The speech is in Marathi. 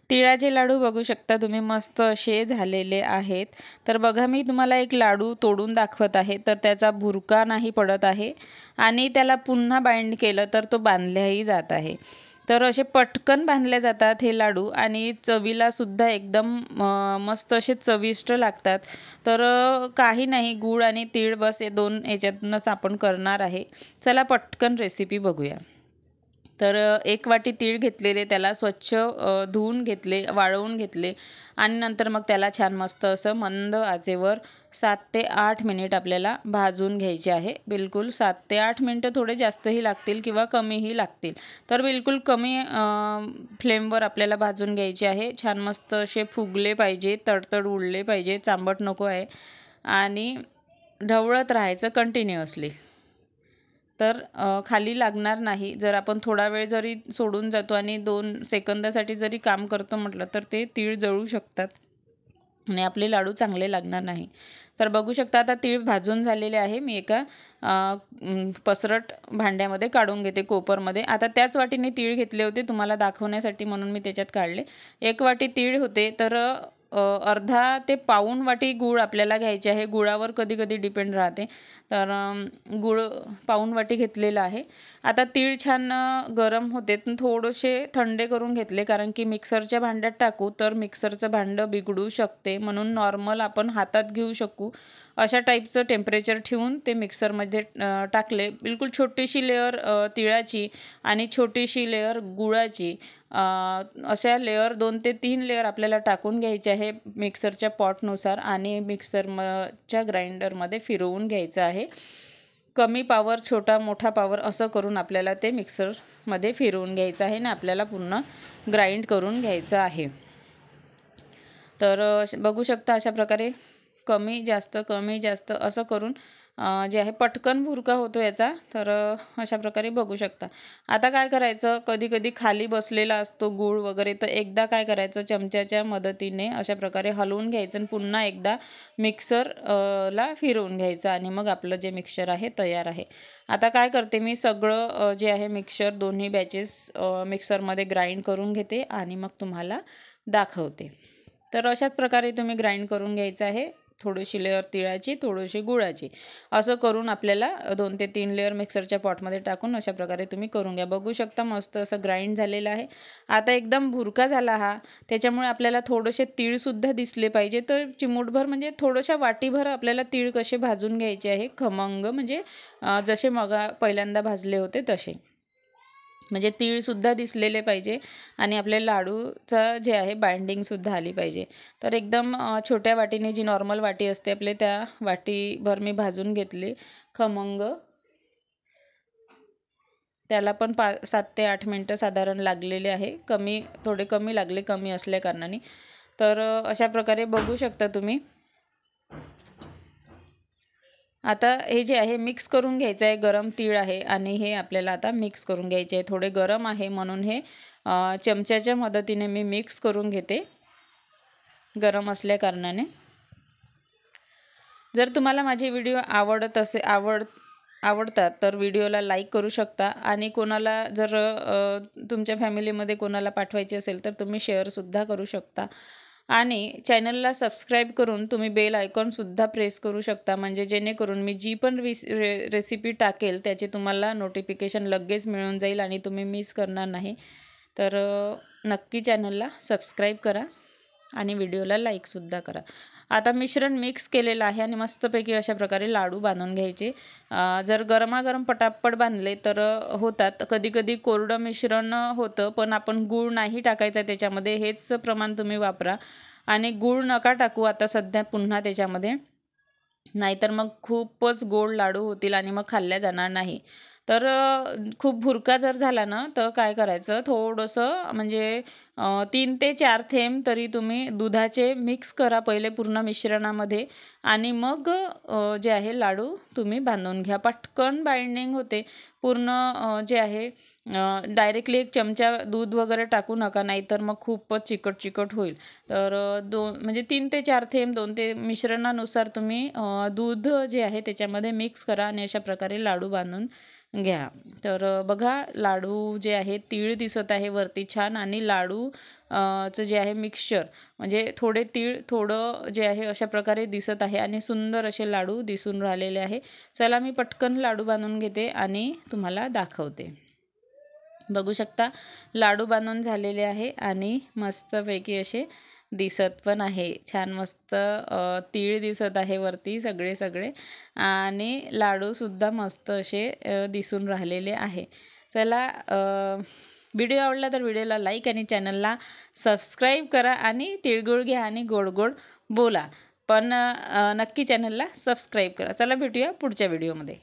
तिळाचे लाडू बघू शकता तुम्ही, मस्त असे झालेले आहेत। तर बघा, मी तुम्हाला एक लाडू तोडून दाखवत आहे, तर त्याचा भुरका नाही पडत आहे आणि त्याला पुन्हा बाइंड केलं तर तो बांधल्याही जात आहे। तर असे पटकन बांधले जातात हे लाडू आणि चवीला सुद्धा एकदम मस्त असे चविष्ट लागतात। तर काही नाही, गूळ आणि तीळ बस हे दोन याच्यातूनच आपण करणार आहे। चला पटकन रेसिपी बघूया। तर 1 वाटी तीळ घेतलेले, त्याला स्वच्छ धुवून घेतले, वाळवून घेतले आणि नंतर मग त्याला छान मस्त असं मंद आचेवर 7 ते 8 मिनिट आपल्याला भाजून घ्यायचे आहे। बिलकुल 7 ते 8 मिनिटं, थोडे जास्तही लागतील किंवा कमीही लागतील। तर बिलकुल कमी फ्लेमवर आपल्याला भाजून घ्यायचे आहे। छान मस्त असे फुगले पाहिजे, तडतड उडले पाहिजे, चांबट नको आहे आणि ढवळत राहायचं कंटिन्युअसली। तर खाली लागणार नाही। जर आपण थोडा वेळ जरी सोडून जातो आणि 2 सेकंदासाठी जरी काम करतो म्हटलं तर ते तीळ जळू शकतात आणि आपले लाडू चांगले लागणार नाही। तर बघू शकता आता तीळ भाजून झालेले आहे। मी एका पसरट भांड्यामध्ये काढून घेते, कोपरमध्ये। आता त्याच वाटीने तीळ घेतले होते तुम्हाला दाखवण्यासाठी, म्हणून मी त्याच्यात काढले। 1 वाटी तीळ होते, तर अर्धा ते पाऊण वाटी गूळ आपल्याला घ्यायचे आहे। गुळावर कधी कधी डिपेंड राहते, तर गूळ पाऊण वाटी घेतलेला आहे। आता तीळ छान गरम होते, थोडेसे थंडे करून घेतले, कारण की मिक्सरच्या भांड्यात टाकू तर मिक्सरचं भांडं बिघडू शकते, म्हणून नॉर्मल आपण हातात घेऊ शकू अशा टाईपचं टेम्परेचर ठेवून ते मिक्सरमध्ये टाकले। बिलकुल छोटीशी लेअर तिळाची आणि छोटीशी लेअर गुळाची, अशा लेअर 2 ते 3 लेअर आपल्याला टाकून घ्यायचे आहे मिक्सरच्या पॉटनुसार आणि मिक्सरच्या ग्राइंडरमध्ये फिरवून घ्यायचं आहे। कमी पावर, छोटा मोठा पावर असं करून आपल्याला ते मिक्सरमध्ये फिरवून घ्यायचं आहे आणि आपल्याला पूर्ण ग्राइंड करून घ्यायचं आहे। तर बघू शकता अशा प्रकारे कमी जास्त असं करून जे आहे पटकन भुरका होतो याचा। तर अशा प्रकारे बघू शकता। आता काय करायचं, कधी कधी खाली बसलेला असतो गूळ वगैरे, तर एकदा काय करायचं, चमच्याच्या मदतीने अशा प्रकारे हलवून घ्यायचं आणि पुन्हा एकदा मिक्सरला फिरवून घ्यायचं आणि मग आपलं जे मिक्सचर आहे तयार आहे। आता काय करते, मी सगळं जे आहे मिक्सचर दोन्ही बॅचेस मिक्सरमध्ये ग्राइंड करून घेते आणि मग तुम्हाला दाखवते। तर अशाच प्रकारे तुम्ही ग्राइंड करून घ्यायचं आहे। थोडीशी लेअर तिळाची, थोडीशी गुळाची, असं करून आपल्याला 2 ते 3 लेअर मिक्सरच्या पॉटमध्ये टाकून अशा प्रकारे तुम्ही करून घ्या। बघू शकता मस्त असं ग्राइंड झालेलं आहे। आता एकदम भुरका झाला हा, त्याच्यामुळे आपल्याला थोडेसे तीळसुद्धा दिसले पाहिजे, तर चिमूटभर म्हणजे थोड्याशा वाटीभर आपल्याला तीळ कसे भाजून घ्यायचे आहे खमंग, म्हणजे जसे पहिल्यांदा भाजले होते तसे, म्हणजे तीळसुद्धा दिसलेले पाहिजे आणि आपल्या लाडूचं जे आहे बाइंडिंगसुद्धा आली पाहिजे। तर एकदम छोट्या वाटीने, जी नॉर्मल वाटी असते आपले, त्या वाटीभर मी भाजून घेतले खमंग। त्याला पण 7 ते 8 मिनटं साधारण लागलेले आहे, थोडे कमी लागले, कमी असल्या कारणाने। तर अशा प्रकारे बघू शकता तुम्ही। आता हे जे आहे मिक्स करून घ्यायचं आहे, गरम तीळ आहे आणि हे आपल्याला आता मिक्स करून घ्यायचे आहे। थोडे गरम आहे म्हणून हे चमच्याच्या मदतीने मी मिक्स करून घेते, गरम असल्या कारणाने। जर तुम्हाला माझे व्हिडिओ आवडतात तर व्हिडिओला लाईक करू शकता आणि कोणाला जर तुमच्या फॅमिलीमध्ये कोणाला पाठवायचे असेल तर तुम्ही शेअरसुद्धा करू शकता आणि चॅनलला सबस्क्राईब करून तुम्ही बेल आयकॉनसुद्धा प्रेस करू शकता, म्हणजे जेणेकरून मी जी पण रेसिपी टाकेल त्याचे तुम्हाला नोटिफिकेशन लगेच मिळून जाईल आणि तुम्ही मिस करणार नाही। तर नक्की चॅनलला सबस्क्राईब करा आणि व्हिडिओला लाईकसुद्धा करा। आता मिश्रण मिक्स केलेलं आहे आणि मस्तपैकी अशा प्रकारे लाडू बांधून घ्यायचे। जर गरमागरम पटापट बांधले तर होतात, कधी कधी कोरडं मिश्रण होतं, पण आपण गूळ नाही टाकायचा त्याच्यामध्ये, हेच प्रमाण तुम्ही वापरा आणि गूळ नका टाकू आता सध्या पुन्हा त्याच्यामध्ये, नाहीतर मग खूपच गोड लाडू होतील आणि मग खाल्ल्या जाणार नाही। तर खूप भुरका जर झाला ना, तर काय करायचं, थोडंसं म्हणजे 3 ते 4 थेंब तरी तुम्ही दुधाचे मिक्स करा पहिले पूर्ण मिश्रणामध्ये आणि मग जे आहे लाडू तुम्ही बांधून घ्या, पटकन बाइंडिंग होते पूर्ण। जे आहे डायरेक्टली 1 चमचा दूध वगैरे टाकू नका, नाहीतर मग खूपच चिकट होईल। तर 3 ते 4 थेंब, 2 ते मिश्रणानुसार तुम्ही दूध जे आहे त्याच्यामध्ये मिक्स करा आणि अशा प्रकारे लाडू बांधून घ्या। तर बघा लाडू जे आहे तीळ दिसत आहे वरती छान आणि लाडू चं जे आहे मिक्सचर म्हणजे थोडे तीळ थोडं जे आहे अशा प्रकारे दिसत आहे आणि सुंदर असे लाडू दिसून राहिलेले आहे। चला मी पटकन लाडू बांधून घेते आणि तुम्हाला दाखवते। बघू शकता लाडू बांधून झालेले आहे आणि मस्तपैकी असे दिसत पण आहे छान मस्त तीळ दिसत आहे वरती सगळे आणि लाडूसुद्धा मस्त असे दिसून राहिलेले आहे। चला व्हिडिओ आवडला तर व्हिडिओला लाईक आणि चॅनलला सबस्क्राईब करा आणि तिळगुळ घ्या आणि गोड गोड बोला, पण नक्की चॅनलला सबस्क्राईब करा। चला भेटूया पुढच्या व्हिडिओमध्ये।